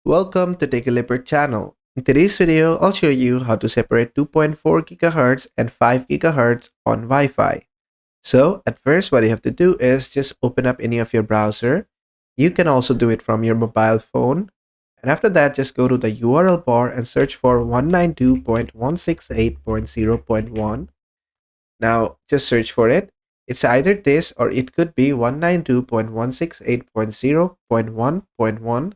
Welcome to Take a Leopard channel. In today's video, I'll show you how to separate 2.4 GHz and 5 GHz on Wi-Fi. So at first, what you have to do is just open up any of your browser. You can also do it from your mobile phone. And after that, just go to the URL bar and search for 192.168.0.1. Now, just search for it. It's either this or it could be 192.168.0.1.1.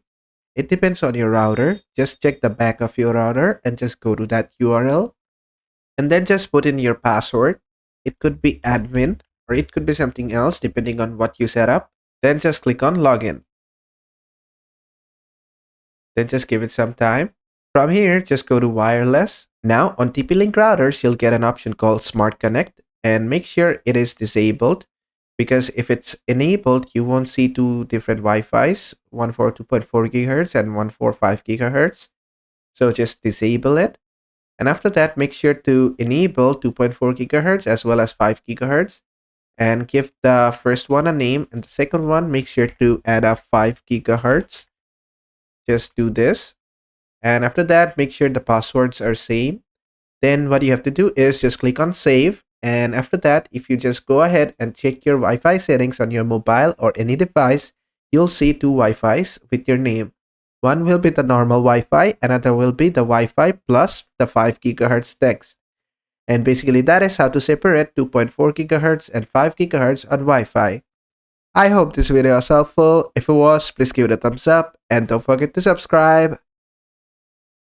It depends on your router. Just check the back of your router and just go to that URL and then just put in your password. It could be admin or it could be something else depending on what you set up. Then just click on login. Then just give it some time. From here, just go to wireless. Now on TP-Link routers, you'll get an option called Smart Connect and make sure it is disabled because if it's enabled, you won't see two different Wi-Fis, one for 2.4 GHz and one for 5 GHz. So just disable it. And after that, make sure to enable 2.4 GHz as well as 5 GHz and give the first one a name and the second one, make sure to add a 5 GHz. Just do this. And after that, make sure the passwords are same. Then what you have to do is just click on save. And after that, if you just go ahead and check your Wi-Fi settings on your mobile or any device, you'll see two Wi-Fis with your name. One will be the normal Wi-Fi, another will be the Wi-Fi plus the 5 GHz text. And basically that is how to separate 2.4 GHz and 5 GHz on Wi-Fi. I hope this video was helpful. If it was, please give it a thumbs up and don't forget to subscribe.